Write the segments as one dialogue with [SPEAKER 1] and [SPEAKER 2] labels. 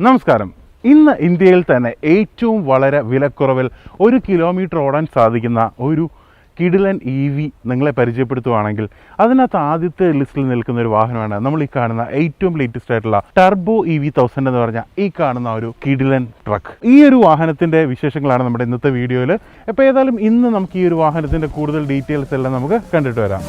[SPEAKER 1] നമസ്കാരം. ഇന്ന് ഇന്ത്യയിൽ തന്നെ ഏറ്റവും വളരെ വിലക്കുറവിൽ 1 കിലോമീറ്റർ ഓടാൻ സാധിക്കുന്ന ഒരു കിടിലൻ EV നിങ്ങളെ പരിചയപ്പെടുത്തുവാണെങ്കിൽ അതിനകത്ത് ആദ്യത്തെ ലിസ്റ്റിൽ നിൽക്കുന്ന ഒരു വാഹനമാണ് നമ്മൾ ഈ കാണുന്ന ഏറ്റവും ലേറ്റസ്റ്റ് ആയിട്ടുള്ള ടർബോ EV 1000 എന്ന് പറഞ്ഞ ഈ കാണുന്ന ഒരു കിടിലൻ ട്രക്ക്. ഈ ഒരു വാഹനത്തിൻ്റെ വിശേഷങ്ങളാണ് നമ്മുടെ ഇന്നത്തെ വീഡിയോയിൽ. അപ്പോൾ ഏതായാലും ഇന്ന് നമുക്ക് ഈ ഒരു വാഹനത്തിൻ്റെ കൂടുതൽ ഡീറ്റെയിൽസ് എല്ലാം നമുക്ക് കണ്ടിട്ട് വരാം.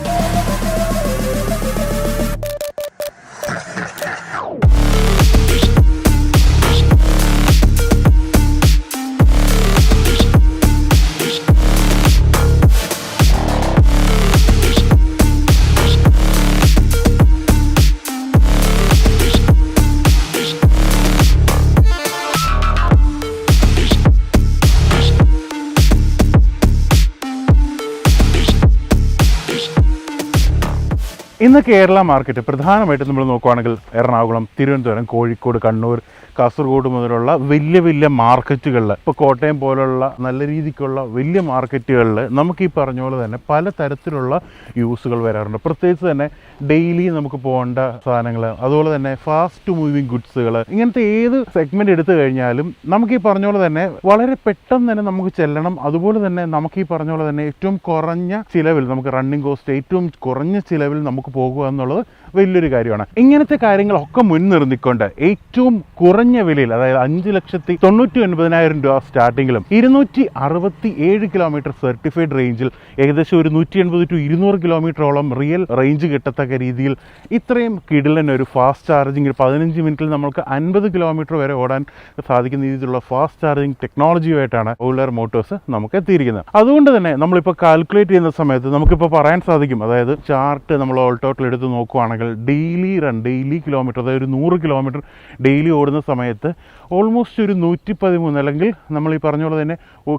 [SPEAKER 1] ഇന്ന് കേരള മാർക്കറ്റ് പ്രധാനമായിട്ടും നമ്മൾ നോക്കുകയാണെങ്കിൽ എറണാകുളം, തിരുവനന്തപുരം, കോഴിക്കോട്, കണ്ണൂർ, കാസർഗോഡ് മുതലുള്ള വലിയ മാർക്കറ്റുകളിൽ, ഇപ്പോൾ കോട്ടയം പോലുള്ള നല്ല രീതിക്കുള്ള വലിയ മാർക്കറ്റുകളിൽ നമുക്ക് ഈ പറഞ്ഞ പോലെ തന്നെ പല തരത്തിലുള്ള യൂസുകൾ വരാറുണ്ട്. പ്രത്യേകിച്ച് തന്നെ ഡെയിലി നമുക്ക് പോകേണ്ട സാധനങ്ങൾ, അതുപോലെ തന്നെ ഫാസ്റ്റ് മൂവിങ് ഗുഡ്സുകൾ, ഇങ്ങനത്തെ ഏത് സെഗ്മെൻറ്റ് എടുത്തു കഴിഞ്ഞാലും നമുക്ക് ഈ പറഞ്ഞ പോലെ തന്നെ വളരെ പെട്ടെന്ന് തന്നെ നമുക്ക് ചെല്ലണം. അതുപോലെ തന്നെ നമുക്ക് ഈ പറഞ്ഞ പോലെ തന്നെ ഏറ്റവും കുറഞ്ഞ ചിലവിൽ നമുക്ക് റണ്ണിങ് കോസ്റ്റ് ഏറ്റവും കുറഞ്ഞ ചിലവിൽ നമുക്ക് പോകുക എന്നുള്ളത് വലിയൊരു കാര്യമാണ്. ഇങ്ങനത്തെ കാര്യങ്ങളൊക്കെ മുൻനിർത്തിക്കൊണ്ട് ഏറ്റവും കുറഞ്ഞ വിലയിൽ, അതായത് 5,99,000 രൂപ സ്റ്റാർട്ടിങ്ങിലും 267 കിലോമീറ്റർ സർട്ടിഫൈഡ് റേഞ്ചിൽ ഏകദേശം ഒരു 180 to 200 കിലോമീറ്ററോളം റിയൽ റേഞ്ച് കിട്ടത്തക്ക രീതിയിൽ ഇത്രയും കിടിലൻ ഒരു ഫാസ്റ്റ് ചാർജിങ് 15 മിനിറ്റിൽ നമുക്ക് 50 കിലോമീറ്റർ വരെ ഓടാൻ സാധിക്കുന്ന രീതിയിലുള്ള ഫാസ്റ്റ് ചാർജിങ് ടെക്നോളജിയുമായിട്ടാണ് ഓയിലർ മോട്ടോഴ്സ് നമുക്ക് എത്തിയിരിക്കുന്നത്. അതുകൊണ്ട് തന്നെ നമ്മളിപ്പോൾ കാൽക്കുലേറ്റ് ചെയ്യുന്ന സമയത്ത് നമുക്കിപ്പോൾ പറയാൻ സാധിക്കും, അതായത് ചാർട്ട് നമ്മൾ ഓൾ ടോട്ടൽ എടുത്ത് നോക്കുകയാണെങ്കിൽ ഡെയിലി കിലോമീറ്റർ, അതായത് ഒരു 100 കിലോമീറ്റർ ഡെയിലി ഓടുന്ന സമയത്ത് ഓൾമോസ്റ്റ് ഒരു 113, അല്ലെങ്കിൽ നമ്മൾ ഈ പറഞ്ഞ പോലെ തന്നെ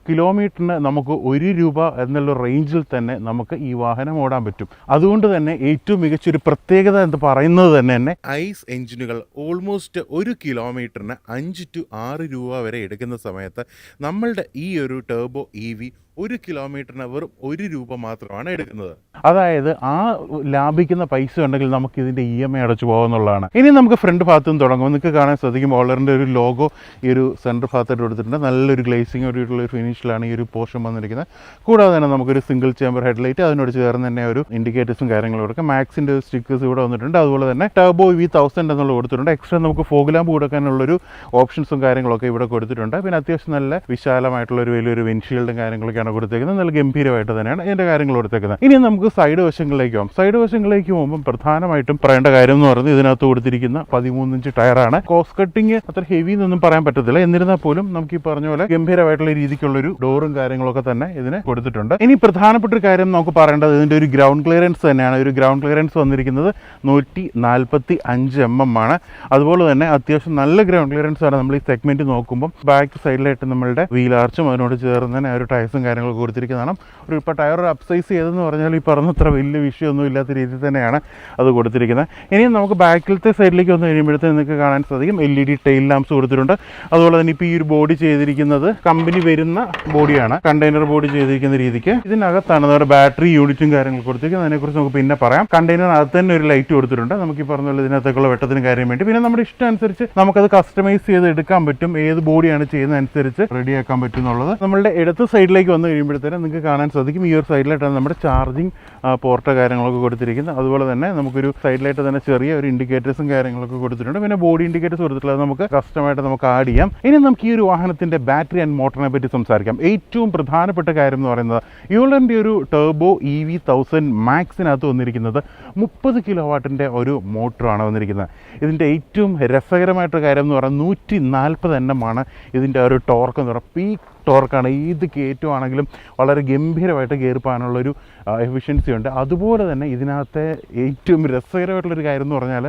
[SPEAKER 1] കിലോമീറ്ററിന് നമുക്ക് 1 രൂപ എന്നുള്ള റേഞ്ചിൽ തന്നെ നമുക്ക് ഈ വാഹനം ഓടാൻ പറ്റും. അതുകൊണ്ട് തന്നെ ഏറ്റവും മികച്ചൊരു പ്രത്യേകത എന്ന് പറയുന്നത് തന്നെ ഐസ് എഞ്ചിനുകൾ ഓൾമോസ്റ്റ് 1 കിലോമീറ്ററിന് 5 to 6 രൂപ വരെ എടുക്കുന്ന സമയത്ത് നമ്മളുടെ ഈ ഒരു ടർബോ EV 1 കിലോമീറ്ററിന് വെറും 1 രൂപ മാത്രമാണ് എടുക്കുന്നത്. അതായത് ആ ലാഭിക്കുന്ന പൈസ ഉണ്ടെങ്കിൽ നമുക്ക് ഇതിൻ്റെ EMI അടച്ചു പോകുന്നുള്ളതാണ്. ഇനി നമുക്ക് ഫ്രണ്ട് ഭാഗത്തു നിന്ന് തുടങ്ങുമ്പോൾ നിങ്ങൾക്ക് കാണാൻ സാധിക്കും ഓളറിൻ്റെ ഒരു ലോഗോ ഈ ഒരു സെൻറ്റർ ഭാഗത്തായിട്ട് കൊടുത്തിട്ടുണ്ട്. നല്ലൊരു ഗ്ലേസിംഗ് ഒരു ഫിനിഷിലാണ് ഈ ഒരു പോർഷൻ വന്നിരിക്കുന്നത്. കൂടാതെ തന്നെ നമുക്കൊരു സിംഗിൾ ചേമ്പർ ഹെഡ്ലൈറ്റ്, അതിനോട് ചേർന്ന് തന്നെ ഒരു ഇൻഡിക്കേറ്റേഴ്സും കാര്യങ്ങളും കൊടുക്കാം. മാക്സിൻ്റെ സ്റ്റിക്കേഴ്സ് ഇവിടെ വന്നിട്ടുണ്ട്. അതുപോലെ തന്നെ ടർബോ EV 1000 എന്നുള്ളത് കൊടുത്തിട്ടുണ്ട്. എക്സ്ട്രാ നമുക്ക് ഫോഗ് ലാമ്പ് കൊടുക്കാനുള്ളൊരു ഓപ്ഷൻസും കാര്യങ്ങളൊക്കെ ഇവിടെ കൊടുത്തിട്ടുണ്ട്. പിന്നെ അത്യാവശ്യം നല്ല വിശാലമായിട്ടുള്ളൊരു വലിയൊരു വിൻഷീൽഡും കാര്യങ്ങളൊക്കെ കൊടുത്തേക്കുന്നത്. നല്ല ഗംഭീരമായിട്ട് തന്നെയാണ് ഇതിൻ്റെ കാര്യങ്ങൾ കൊടുത്തേക്കുന്നത്. ഇനി നമുക്ക് സൈഡ് വശങ്ങളിലേക്ക് പോകാം. സൈഡ് വശങ്ങളിലേക്ക് പോകുമ്പോൾ പ്രധാനമായിട്ടും പറയേണ്ട കാര്യം എന്ന് പറയുന്നത് ഇതിനകത്ത് കൊടുത്തിരിക്കുന്ന 13 ഇഞ്ച് ടയറാണ്. കോസ്റ്റ് കട്ടിങ് അത്ര ഹെവി എന്നൊന്നും പറയാൻ പറ്റത്തില്ല. എന്നിരുന്നാൽ പോലും നമുക്ക് ഈ പറഞ്ഞ പോലെ ഗംഭീരമായിട്ടുള്ള രീതിക്കുള്ളൊരു ഡോറും കാര്യങ്ങളൊക്കെ തന്നെ ഇതിന് കൊടുത്തിട്ടുണ്ട്. ഇനി പ്രധാനപ്പെട്ട ഒരു കാര്യം നമുക്ക് പറയേണ്ടത് ഇതിൻ്റെ ഒരു ഗ്രൗണ്ട് ക്ലിയറൻസ് തന്നെയാണ്. ഒരു ഗ്രൗണ്ട് ക്ലിയറൻസ് വന്നിരിക്കുന്നത് 145 mm ആണ്. അതുപോലെ തന്നെ അത്യാവശ്യം നല്ല ഗ്രൗണ്ട് ക്ലിയറൻസ് ആണ്. നമ്മൾ ഈ സെഗ്മെന്റ് നോക്കുമ്പോൾ ബാക്ക് സൈഡിലായിട്ട് നമ്മളുടെ വീൽ ആർച്ചും അതിനോട് ചേർന്ന് തന്നെ ഒരു ടയർസും കാര്യങ്ങളൊക്കെ കൊടുത്തിരിക്കുന്നതാണ്. ഇപ്പോൾ ടയർ അപ്സൈസ് ചെയ്തെന്ന് പറഞ്ഞാൽ ഈ പറഞ്ഞത്ര വലിയ വിഷയമൊന്നും ഇല്ലാത്ത രീതിയിൽ തന്നെയാണ് അത് കൊടുത്തിരിക്കുന്നത്. ഇനിയും നമുക്ക് ബാക്കിലത്തെ സൈഡിലേക്ക് വന്ന് കഴിയുമ്പോഴത്തേക്ക് നിങ്ങൾക്ക് കാണാൻ സാധിക്കും LED ടെയിൽ ലാംപ്സ് കൊടുത്തിട്ടുണ്ട്. അതുപോലെ തന്നെ ഇപ്പോൾ ഈ ഒരു ബോഡി ചെയ്തിരിക്കുന്നത് കമ്പനി വരുന്ന ബോഡിയാണ്, കണ്ടെയ്നർ ബോഡി ചെയ്തിരിക്കുന്ന രീതിക്ക്. ഇതിനകത്താണ് നമ്മുടെ ബാറ്ററി യൂണിറ്റും കാര്യങ്ങളും കൊടുത്തിരിക്കുന്നത്. അതിനെക്കുറിച്ച് നമുക്ക് പിന്നെ പറയാം. കണ്ടെയ്നറിനകത്ത് തന്നെ ഒരു ലൈറ്റ് കൊടുത്തിട്ടുണ്ട്. നമുക്ക് ഈ പറഞ്ഞ പോലെ ഇതിനകത്തേക്കുള്ള വെട്ടത്തിന് കാര്യം വേണ്ടി. പിന്നെ നമ്മുടെ ഇഷ്ടം അനുസരിച്ച് നമുക്കത് കസ്റ്റമൈസ് ചെയ്ത് എടുക്കാൻ പറ്റും. ഏത് ബോഡിയാണ് ചെയ്യുന്നതനുസരിച്ച് റെഡിയാക്കാൻ പറ്റും എന്നുള്ളത്. നമ്മളുടെ ഇടത്ത് സൈഡിലേക്ക് വന്ന് കഴിയുമ്പോഴത്തേനും നിങ്ങൾക്ക് കാണാൻ സാധിക്കും ഈ ഒരു സൈഡിലായിട്ടാണ് നമ്മുടെ ചാർജിങ് പോർട്ട് കാര്യങ്ങളൊക്കെ കൊടുത്തിരിക്കുന്നത്. അതുപോലെ തന്നെ നമുക്കൊരു സൈഡിലായിട്ട് തന്നെ ചെറിയ ഒരു ഇൻഡിക്കേറ്റേഴ്സും കാര്യങ്ങളൊക്കെ കൊടുത്തിട്ടുണ്ട്. പിന്നെ ബോഡി ഇൻഡിക്കേറ്റേഴ്സ് കൊടുത്തിട്ടുള്ളത് നമുക്ക് കസ്റ്റമായിട്ട് നമുക്ക് ആഡ് ചെയ്യാം. ഇനി നമുക്ക് ഈ ഒരു വാഹനത്തിൻ്റെ ബാറ്ററി ആൻഡ് മോട്ടറിനെ പറ്റി സംസാരിക്കാം. ഏറ്റവും പ്രധാനപ്പെട്ട കാര്യം എന്ന് പറയുന്നത് യൂളറിൻ്റെ ഒരു ടർബോ EV 1000 മാക്സിനകത്ത് വന്നിരിക്കുന്നത് 30 കിലോവാട്ടിൻ്റെ ഒരു മോട്ടറാണ് വന്നിരിക്കുന്നത്. ഇതിൻ്റെ ഏറ്റവും രസകരമായിട്ടൊരു കാര്യം എന്ന് പറയുന്നത് 140 NM ആണ് ഇതിൻ്റെ ഒരു ടോർക്ക് എന്ന് പറയുന്നത്. പീക്ക് ടോർക്കാണ്. ഏത് കയറ്റമാണെങ്കിലും വളരെ ഗംഭീരമായിട്ട് കയറിപ്പോകാനുള്ളൊരു എഫിഷ്യൻസി ഉണ്ട്. അതുപോലെ തന്നെ ഇതിനകത്തെ ഏറ്റവും രസകരമായിട്ടുള്ളൊരു കാര്യം എന്ന് പറഞ്ഞാൽ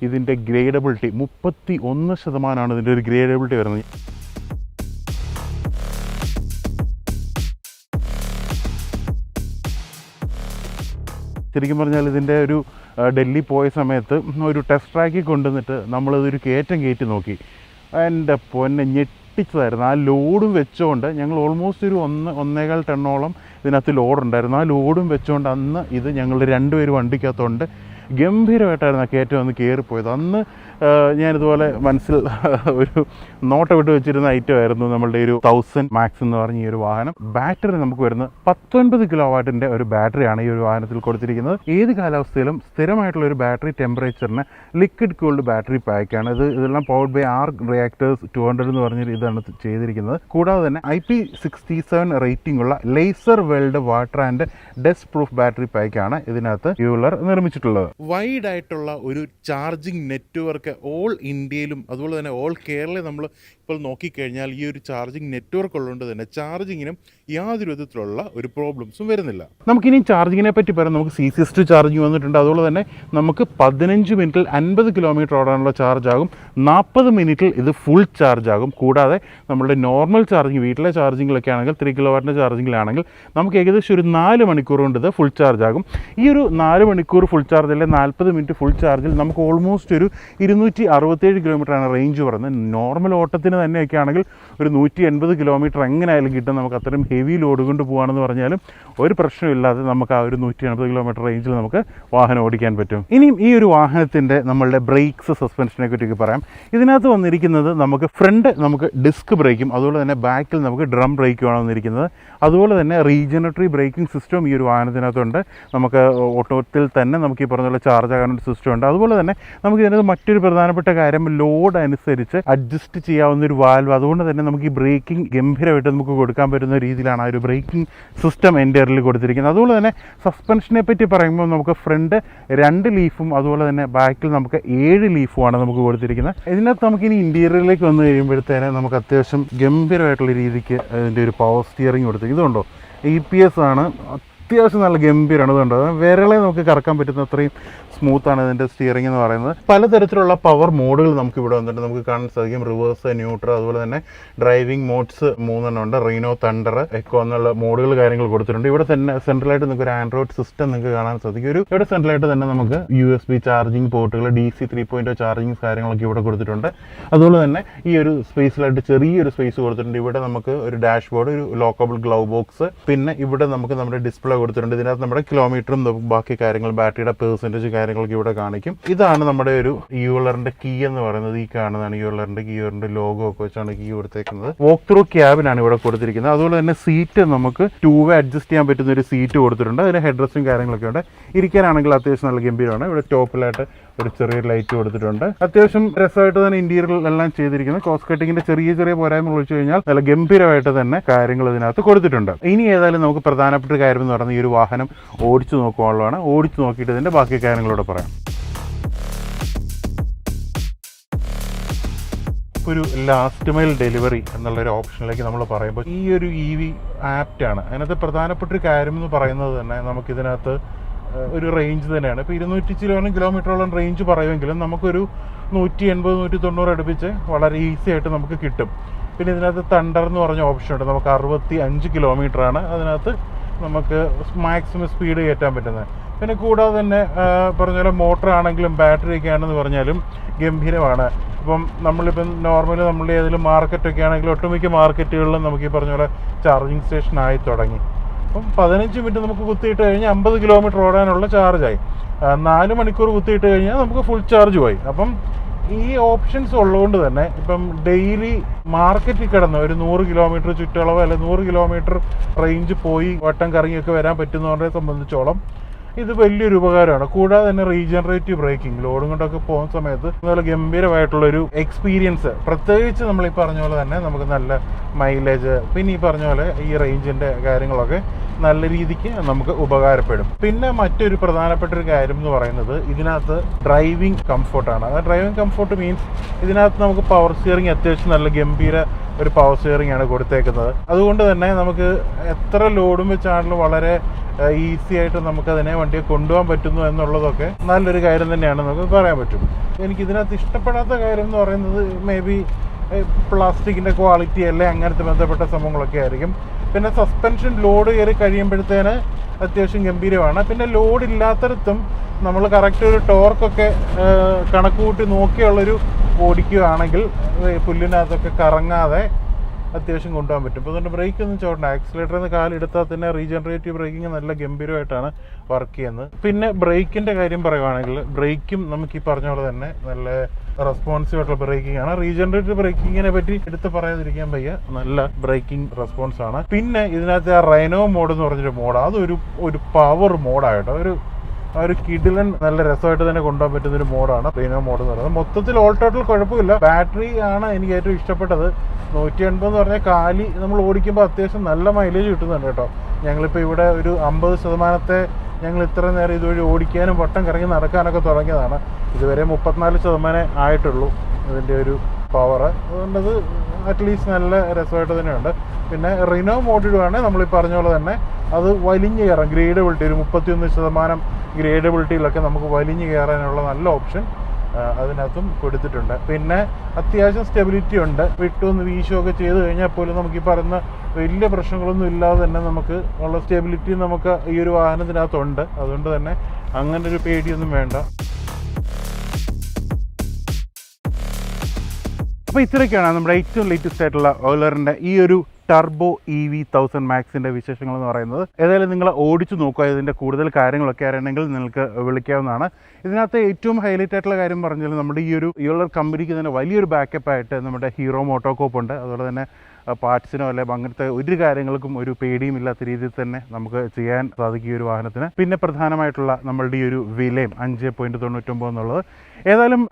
[SPEAKER 1] ഇതിൻ്റെ ഗ്രേഡബിലിറ്റി 31% ഇതിൻ്റെ ഒരു ഗ്രേഡബിലിറ്റി വരുന്നത്. ശരിക്കും പറഞ്ഞാൽ ഇതിൻ്റെ ഒരു ഡൽഹി പോയ സമയത്ത് ഒരു ടെസ്റ്റ് ട്രാക്കിൽ കൊണ്ടുവന്നിട്ട് നമ്മളിതൊരു കയറ്റി നോക്കി. എൻ്റെ പൊന്നെ ഞെട്ടിച്ചതായിരുന്നു. ആ ലോഡും വെച്ചുകൊണ്ട് ഞങ്ങൾ ഓൾമോസ്റ്റ് ഒരു 1.25 ടണ്ണോളം ഇതിനകത്ത് ലോഡുണ്ടായിരുന്നു. ആ ലോഡും വെച്ചുകൊണ്ട് അന്ന് ഇത് ഞങ്ങൾ 2 പേര് വണ്ടിക്കകത്തുണ്ട്. ഗംഭീരമായിട്ടായിരുന്നു ആ കയറ്റം ഒന്ന് കയറിപ്പോയത്. അന്ന് ഞാനിതുപോലെ മനസ്സിൽ ഒരു നോട്ടം വിട്ട് വെച്ചിരുന്ന ഐറ്റമായിരുന്നു നമ്മളുടെ ഒരു 1000 മാക്സ് എന്ന് പറഞ്ഞ ഈ ഒരു വാഹനം. ബാറ്ററി നമുക്ക് വരുന്നത് 19 കിലോ വാട്ടിൻ്റെ ഒരു ബാറ്ററിയാണ് ഈ ഒരു വാഹനത്തിൽ കൊടുത്തിരിക്കുന്നത്. ഏത് കാലാവസ്ഥയിലും സ്ഥിരമായിട്ടുള്ള ഒരു ബാറ്ററി ടെമ്പറേച്ചറിന് ലിക്വിഡ് കൂൾഡ് ബാറ്ററി പാക്കാണ് ഇതെല്ലാം പവർഡ് ബൈ ആർക്ക് റിയാക്ടേഴ്സ് 200 എന്ന് പറഞ്ഞൊരു ഇതാണ് ചെയ്തിരിക്കുന്നത്. കൂടാതെ തന്നെ IP67 റേറ്റിംഗ് ഉള്ള laser weld water and dust proof battery പാക്കാണ് ഇതിനകത്ത് യൂളർ നിർമ്മിച്ചിട്ടുള്ളത്. വൈഡ് ആയിട്ടുള്ള ഒരു ചാർജിങ് നെറ്റ്വർക്ക് ഓൾ ഇന്ത്യയിലും അതുപോലെ തന്നെ ഓൾ കേരളയിൽ നമ്മൾ ഇപ്പോൾ നോക്കിക്കഴിഞ്ഞാൽ ഈ ഒരു ചാർജിങ് നെറ്റ്വർക്ക് ഉള്ളതുകൊണ്ട് തന്നെ ചാർജിങ്ങിനും യാതൊരു വിധത്തിലുള്ള ഒരു പ്രോബ്ലംസും വരുന്നില്ല. നമുക്കിനി ചാർജിങ്ങിനെ പറ്റി പറയാം. നമുക്ക് CCS ചാർജിങ് വന്നിട്ടുണ്ട്. അതുപോലെ തന്നെ നമുക്ക് 15 മിനിറ്റിൽ 50 കിലോമീറ്റർ ഓടാനുള്ള ചാർജ് ആകും. 40 മിനിറ്റിൽ ഇത് ഫുൾ ചാർജ് ആകും. കൂടാതെ നമ്മളുടെ നോർമൽ ചാർജിങ് വീട്ടിലെ ചാർജിങ്ങിലൊക്കെ ആണെങ്കിൽ 3 കിലോ വാട്ടിൻ്റെ ചാർജിങ്ങിലാണെങ്കിൽ നമുക്ക് ഏകദേശം ഒരു 4 മണിക്കൂർ കൊണ്ട് ഇത് ഫുൾ ചാർജ് ആകും. ഈ ഒരു 4 മണിക്കൂർ ഫുൾ ചാർജ് അല്ലെങ്കിൽ 40 മിനിറ്റ് ഫുൾ ചാർജിൽ നമുക്ക് ഓൾമോസ്റ്റ് ഒരു 267 കിലോമീറ്ററാണ് റേഞ്ച് പറയുന്നത്. നോർമൽ ഓട്ടത്തിന് തന്നെയൊക്കെ ആണെങ്കിൽ ഒരു 180 കിലോമീറ്റർ എങ്ങനെയായാലും കിട്ടും. നമുക്ക് അത്രയും ഹെവി ലോഡ് കൊണ്ട് പോകാമെന്ന് പറഞ്ഞാലും ഒരു പ്രശ്നമില്ലാതെ നമുക്ക് ആ ഒരു 180 കിലോമീറ്റർ റേഞ്ചിൽ നമുക്ക് വാഹനം ഓടിക്കാൻ പറ്റും. ഇനിയും ഈ ഒരു വാഹനത്തിൻ്റെ നമ്മളുടെ ബ്രേക്സ് സസ്പെൻഷനെ പറ്റിയൊക്കെ പറയാം. ഇതിനകത്ത് വന്നിരിക്കുന്നത് നമുക്ക് ഫ്രണ്ട് നമുക്ക് ഡിസ്ക് ബ്രേക്കും അതുപോലെ തന്നെ ബാക്കിൽ നമുക്ക് ഡ്രം ബ്രേക്കുമാണ് വന്നിരിക്കുന്നത്. അതുപോലെ തന്നെ റീജനറേറ്ററി ബ്രേക്കിംഗ് സിസ്റ്റം ഈ ഒരു വാഹനത്തിനകത്തുണ്ട്. നമുക്ക് ഓട്ടോത്തിൽ തന്നെ നമുക്ക് ഈ പറഞ്ഞ ചാർജ് ആകാനൊരു സിസ്റ്റം ഉണ്ട്. അതുപോലെ തന്നെ നമുക്ക് ഇതിനകത്ത് മറ്റൊരു പ്രധാനപ്പെട്ട കാര്യം ലോഡ് അനുസരിച്ച് അഡ്ജസ്റ്റ് ചെയ്യാവുന്ന ഒരു വാൽവ്. അതുകൊണ്ട് തന്നെ നമുക്ക് ഈ ബ്രേക്കിംഗ് ഗംഭീരമായിട്ട് നമുക്ക് കൊടുക്കാൻ പറ്റുന്ന രീതിയിലാണ് ആ ഒരു ബ്രേക്കിംഗ് സിസ്റ്റം എൻ്ററിൽ കൊടുത്തിരിക്കുന്നത്. അതുപോലെ തന്നെ സസ്പെൻഷനെ പറ്റി പറയുമ്പോൾ നമുക്ക് ഫ്രണ്ട് 2 ലീഫും അതുപോലെ തന്നെ ബാക്കിൽ നമുക്ക് 7 ലീഫുമാണ് നമുക്ക് കൊടുത്തിരിക്കുന്നത്. ഇതിനകത്ത് നമുക്കിനി ഇൻറ്റീരിയറിലേക്ക് വന്നു കഴിയുമ്പോഴത്തേനെ നമുക്ക് അത്യാവശ്യം ഗംഭീരമായിട്ടുള്ള രീതിക്ക് അതിൻ്റെ ഒരു പവർ സ്റ്റിയറിംഗ് കൊടുത്തിരിക്കുന്നത്. ഇതുണ്ടോ EPS ആണ്. അത്യാവശ്യം നല്ല ഗംഭീരമാണ്. ഇതുണ്ടോ വിരളെ നമുക്ക് കറക്കാൻ പറ്റുന്ന അത്രയും സ്മൂത്താണ് ഇതിൻ്റെ സ്റ്റിയറിംഗ് എന്ന് പറയുന്നത്. പലതരത്തിലുള്ള പവർ മോഡുകൾ നമുക്ക് ഇവിടെ വന്നിട്ട് നമുക്ക് കാണാൻ സാധിക്കും. റിവേഴ്സ്, ന്യൂട്രൽ, അതുപോലെ തന്നെ ഡ്രൈവിംഗ് മോഡ്സ് 3 ഉണ്ട്. റീനോ, തണ്ടർ, എക്കോ എന്നുള്ള മോഡുകൾ കാര്യങ്ങൾ കൊടുത്തിട്ടുണ്ട്. ഇവിടെ തന്നെ സെൻട്രലായിട്ട് നിങ്ങൾക്ക് ഒരു ആൻഡ്രോയിഡ് സിസ്റ്റം നിങ്ങൾക്ക് കാണാൻ സാധിക്കും. ഇവിടെ സെൻട്രലായിട്ട് തന്നെ നമുക്ക് USB ചാർജിങ് പോർട്ടുകൾ, DC 3.0 ചാർജിങ് കാര്യങ്ങളൊക്കെ ഇവിടെ കൊടുത്തിട്ടുണ്ട്. അതുപോലെ തന്നെ ഈ ഒരു സ്പേസിലായിട്ട് ചെറിയൊരു സ്പേസ് കൊടുത്തിട്ടുണ്ട്. ഇവിടെ നമുക്ക് ഒരു ഡാഷ്ബോർഡ്, ഒരു ലോക്കബിൾ ഗ്ലൗ ബോക്സ്, പിന്നെ ഇവിടെ നമുക്ക് നമ്മുടെ ഡിസ്പ്ലേ കൊടുത്തിട്ടുണ്ട്. ഇതിനകത്ത് നമ്മുടെ കിലോമീറ്ററും ബാക്കി കാര്യങ്ങൾ, ബാറ്ററിയുടെ പെർസെൻറ്റേജ് കാര്യങ്ങളൊക്കെ ഇവിടെ കാണിക്കും. ഇതാണ് നമ്മുടെ ഒരു യൂളറിന്റെ കീ എന്ന് പറയുന്നത്. ഈ കാണുന്നതാണ് യൂളറിന്റെ കീ. യൂളറിന്റെ ലോഗോ ഒക്കെ വെച്ചാണ് കീ കൊടുത്തേക്കുന്നത്. വോക്ക് ത്രൂ ക്യാബിനാണ് ഇവിടെ കൊടുത്തിരിക്കുന്നത്. അതുപോലെ തന്നെ സീറ്റ് നമുക്ക് 2 വേ അഡ്ജസ്റ്റ് ചെയ്യാൻ പറ്റുന്ന ഒരു സീറ്റ് കൊടുത്തിട്ടുണ്ട്. അതിന് ഹെഡ് റെസ്റ്റും കാര്യങ്ങളൊക്കെ ഉണ്ട്. ഇരിക്കാനാണെങ്കിൽ അത്യാവശ്യം നല്ല ഗംഭീരമാണ്. ഇവിടെ ടോപ്പിലായിട്ട് ഒരു ചെറിയ ലൈറ്റ് കൊടുത്തിട്ടുണ്ട്. അത്യാവശ്യം രസമായിട്ട് തന്നെ ഇന്റീരിയർ എല്ലാം ചെയ്തിരിക്കുന്നത്. കോസ്റ്റ് കട്ടിങ്ങിന്റെ ചെറിയ ചെറിയ പോരായ്മ ഒഴിച്ചു കഴിഞ്ഞാൽ നല്ല ഗംഭീരമായിട്ട് തന്നെ കാര്യങ്ങൾ ഇതിനകത്ത് കൊടുത്തിട്ടുണ്ട്. ഇനി ഏതായാലും നമുക്ക് പ്രധാനപ്പെട്ട കാര്യം എന്ന് പറയുന്നത് ഈ ഒരു വാഹനം ഓടിച്ചു നോക്കാനുള്ളതാണ്. ഓടിച്ചു നോക്കിയിട്ട് ഇതിന്റെ ബാക്കി കാര്യങ്ങളോട് പറയാം. ഒരു ലാസ്റ്റ് മൈൽ ഡെലിവറി എന്നുള്ളൊരു ഓപ്ഷനിലേക്ക് നമ്മൾ പറയുമ്പോൾ ഈ ഒരു EV ആപ്റ്റാണ്. അതിനകത്ത് പ്രധാനപ്പെട്ട ഒരു കാര്യം എന്ന് പറയുന്നത് തന്നെ നമുക്കിതിനകത്ത് ഒരു റേഞ്ച് തന്നെയാണ്. ഇപ്പോൾ 200 കിലോമീറ്ററോളം റേഞ്ച് പറയുമെങ്കിലും നമുക്കൊരു 180-190 അടുപ്പിച്ച് വളരെ ഈസി ആയിട്ട് നമുക്ക് കിട്ടും. പിന്നെ ഇതിനകത്ത് തണ്ടർ എന്ന് പറഞ്ഞ ഓപ്ഷൻ ഉണ്ട്. നമുക്ക് 65 കിലോമീറ്ററാണ് അതിനകത്ത് നമുക്ക് മാക്സിമം സ്പീഡ് കയറ്റാൻ പറ്റുന്നത്. പിന്നെ കൂടാതെ തന്നെ പറഞ്ഞ പോലെ മോട്ടർ ആണെങ്കിലും ബാറ്ററി ഒക്കെ ആണെന്ന് പറഞ്ഞാലും ഗംഭീരമാണ്. ഇപ്പം നമ്മളിപ്പം നോർമലി നമ്മൾ ഏതെങ്കിലും മാർക്കറ്റൊക്കെ ആണെങ്കിലും ഒട്ടുമിക്ക മാർക്കറ്റുകളിലും നമുക്ക് ഈ പറഞ്ഞ പോലെ ചാർജിങ് സ്റ്റേഷൻ ആയി തുടങ്ങി. അപ്പം 15 മിനിറ്റ് നമുക്ക് കുത്തിയിട്ട് കഴിഞ്ഞാൽ 50 കിലോമീറ്റർ ഓടാനുള്ള ചാർജായി. 4 മണിക്കൂർ കുത്തിയിട്ട് കഴിഞ്ഞാൽ നമുക്ക് ഫുൾ ചാർജ് പോയി. അപ്പം ഈ ഓപ്ഷൻസ് ഉള്ളതുകൊണ്ട് തന്നെ ഇപ്പം ഡെയിലി മാർക്കറ്റിൽ കിടന്ന് ഒരു 100 കിലോമീറ്റർ ചുറ്റളവ് അല്ലെങ്കിൽ 100 കിലോമീറ്റർ റേഞ്ച് പോയി വട്ടം കറങ്ങിയൊക്കെ വരാൻ പറ്റുന്നവരെ സംബന്ധിച്ചോളം ഇത് വലിയൊരു ഉപകാരമാണ്. കൂടാതെ തന്നെ റീജനറേറ്റീവ് ബ്രേക്കിംഗ് ലോഡും കൊണ്ടൊക്കെ പോകുന്ന സമയത്ത് നല്ല ഗംഭീരമായിട്ടുള്ളൊരു എക്സ്പീരിയൻസ്, പ്രത്യേകിച്ച് നമ്മൾ ഈ പറഞ്ഞ പോലെ തന്നെ നമുക്ക് നല്ല മൈലേജ്, പിന്നെ ഈ പറഞ്ഞ പോലെ ഈ റേഞ്ചിൻ്റെ കാര്യങ്ങളൊക്കെ നല്ല രീതിക്ക് നമുക്ക് ഉപകാരപ്പെടും. പിന്നെ മറ്റൊരു പ്രധാനപ്പെട്ട ഒരു കാര്യം എന്ന് പറയുന്നത് ഇതിനകത്ത് ഡ്രൈവിംഗ് കംഫോർട്ടാണ്. അത് ഡ്രൈവിംഗ് കംഫോർട്ട് മീൻസ് ഇതിനകത്ത് നമുക്ക് പവർ സ്റ്റിയറിംഗ് അത്യാവശ്യം നല്ല ഗംഭീര ഒരു പവർ സ്റ്റിയറിംഗ് ആണ് കൊടുത്തേക്കുന്നത്. അതുകൊണ്ട് തന്നെ നമുക്ക് എത്ര ലോഡും വെച്ചാണെങ്കിലും വളരെ ഈസി ആയിട്ട് നമുക്കതിനെ വണ്ടിയെ കൊണ്ടുപോകാൻ പറ്റുന്നു എന്നുള്ളതൊക്കെ നല്ലൊരു കാര്യം തന്നെയാണ് നമുക്ക് പറയാൻ പറ്റും. എനിക്ക് ഇതിനകത്ത് ഇഷ്ടപ്പെടാത്ത കാര്യം എന്ന് പറയുന്നത് മേ ബി പ്ലാസ്റ്റിക്കിൻ്റെ ക്വാളിറ്റി അല്ലേ അങ്ങനത്തെ ബന്ധപ്പെട്ട സംഭവങ്ങളൊക്കെ ആയിരിക്കും. പിന്നെ സസ്പെൻഷൻ ലോഡ് കയറി കഴിയുമ്പോഴത്തേന് അത്യാവശ്യം ഗംഭീരമാണ്. പിന്നെ ലോഡ് ഇല്ലാത്തടത്തും നമ്മൾ കറക്റ്റ് ഒരു ടോർക്കൊക്കെ കണക്ക് കൂട്ടി നോക്കിയുള്ളൊരു ഓടിക്കുകയാണെങ്കിൽ പുല്ലിനകത്തൊക്കെ കറങ്ങാതെ അത്യാവശ്യം കൊണ്ടുപോകാൻ പറ്റും. ഇപ്പോൾ അതുകൊണ്ട് ബ്രേക്ക് ഒന്നും ചോടണ്ട. ആക്സിലേറ്ററിൽ നിന്ന് കാലെടുത്താൽ തന്നെ റീജനറേറ്റീവ് ബ്രേക്കിംഗ് നല്ല ഗംഭീരമായിട്ടാണ് വർക്ക് ചെയ്യുന്നത്. പിന്നെ ബ്രേക്കിൻ്റെ കാര്യം പറയുവാണെങ്കിൽ ബ്രേക്കും നമുക്ക് ഈ പറഞ്ഞ പോലെ തന്നെ നല്ല റെസ്പോൺസീവ് ആയിട്ടുള്ള ബ്രേക്കിംഗ് ആണ്. റീജനറേറ്റീവ് ബ്രേക്കിങ്ങിനെ പറ്റി എടുത്ത് പറയാതിരിക്കാൻ വയ്യ, നല്ല ബ്രേക്കിംഗ് റെസ്പോൺസ് ആണ്. പിന്നെ ഇതിനകത്ത് ആ റൈനോ മോഡ് എന്ന് പറഞ്ഞൊരു മോഡ്, അതൊരു പവർ മോഡായിട്ടോ, ഒരു കിടിലൻ നല്ല രസമായിട്ട് തന്നെ കൊണ്ടുപോകാൻ പറ്റുന്നൊരു മോഡാണ് റൈനോ മോഡ് എന്ന് പറയുന്നത്. മൊത്തത്തിൽ ഓൾ ടോട്ടൽ കുഴപ്പമില്ല. ബാറ്ററി ആണ് എനിക്ക് ഏറ്റവും ഇഷ്ടപ്പെട്ടത്. 180 എന്ന് പറഞ്ഞാൽ കാലി നമ്മൾ ഓടിക്കുമ്പോൾ അത്യാവശ്യം നല്ല മൈലേജ് കിട്ടുന്നുണ്ട് കേട്ടോ. ഞങ്ങളിപ്പോൾ ഇവിടെ ഒരു 50% ഞങ്ങൾ ഇത്ര നേരം ഇതുവഴി ഓടിക്കാനും വട്ടം കറങ്ങി നടക്കാനൊക്കെ തുടങ്ങിയതാണ്. ഇതുവരെ 34% ആയിട്ടുള്ളൂ ഇതിൻ്റെ ഒരു പവർ. അതുകൊണ്ടത് അറ്റ്ലീസ്റ്റ് നല്ല രസമായിട്ട് തന്നെയുണ്ട്. പിന്നെ റിനോ മോഡിടുവാണെങ്കിൽ നമ്മൾ ഈ പറഞ്ഞ പോലെ തന്നെ അത് വലിഞ്ഞ് കയറാം. ഗ്രേഡബിലിറ്റി ഒരു 31% ഗ്രേഡബിലിറ്റിയിലൊക്കെ നമുക്ക് വലിഞ്ഞ് കയറാനുള്ള നല്ല ഓപ്ഷൻ അതിനകത്തും കൊടുത്തിട്ടുണ്ട്. പിന്നെ അത്യാവശ്യം സ്റ്റെബിലിറ്റി ഉണ്ട്. വിട്ടൊന്ന് വീശുമൊക്കെ ചെയ്ത് കഴിഞ്ഞാൽ പോലും നമുക്ക് ഈ പറയുന്ന വലിയ പ്രശ്നങ്ങളൊന്നും ഇല്ലാതെ തന്നെ നമുക്ക് ഉള്ള സ്റ്റെബിലിറ്റി നമുക്ക് ഈ ഒരു വാഹനത്തിനകത്തുണ്ട്. അതുകൊണ്ട് തന്നെ അങ്ങനെ ഒരു പേടിയൊന്നും വേണ്ട. അപ്പോൾ ഇത്രയൊക്കെയാണ് നമ്മുടെ ഏറ്റവും ലേറ്റസ്റ്റ് ആയിട്ടുള്ള ഓയിലറിൻ്റെ ഈ ഒരു ടർബോ EV 1000 മാക്സിൻ്റെ വിശേഷങ്ങൾ എന്ന് പറയുന്നത്. ഏതായാലും നിങ്ങൾ ഓടിച്ചു നോക്കുക. ഇതിൻ്റെ കൂടുതൽ കാര്യങ്ങളൊക്കെ അറിയണമെങ്കിൽ നിങ്ങൾക്ക് വിളിക്കാവുന്നതാണ്. ഇതിനകത്ത് ഏറ്റവും ഹൈലൈറ്റ് ആയിട്ടുള്ള കാര്യം പറഞ്ഞാൽ നമ്മുടെ ഈ ഒരു കമ്പനിക്ക് തന്നെ വലിയൊരു ബാക്കപ്പായിട്ട് നമ്മുടെ ഹീറോ മോട്ടോകോപ്പ് ഉണ്ട്. അതുപോലെ തന്നെ പാർട്സിനോ അല്ലെങ്കിൽ അങ്ങനത്തെ ഒരു കാര്യങ്ങൾക്കും ഒരു പേടിയും ഇല്ലാത്ത രീതിയിൽ തന്നെ നമുക്ക് ചെയ്യാൻ സാധിക്കും ഈ ഒരു വാഹനത്തിന്. പിന്നെ പ്രധാനമായിട്ടുള്ള നമ്മളുടെ ഈ ഒരു വിലയും 5.99 എന്നുള്ളത്. ഏതായാലും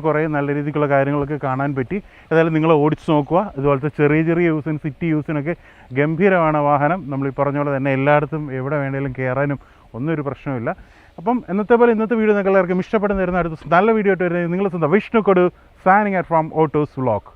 [SPEAKER 1] കുറേ നല്ല രീതിക്കുള്ള കാര്യങ്ങളൊക്കെ കാണാൻ പറ്റി. ഏതായാലും നിങ്ങൾ ഓടിച്ച് നോക്കുക. ഇതുപോലത്തെ ചെറിയ യൂസിന്, സിറ്റി യൂസിനൊക്കെ ഗംഭീരമാണ് വാഹനം. നമ്മൾ ഈ പറഞ്ഞ പോലെ തന്നെ എല്ലായിടത്തും എവിടെ വേണമെങ്കിലും കയറാനും ഒന്നും ഒരു പ്രശ്നമില്ല. അപ്പം ഇന്നത്തെ വീഡിയോ നിങ്ങൾക്ക് എല്ലാവർക്കും ഇഷ്ടപ്പെടുന്ന അടുത്ത നല്ല വീഡിയോ ആയിട്ട് വരുന്നത് നിങ്ങൾ സ്വന്തം വിഷ്ണു കൊടു, signing out from autos vlog.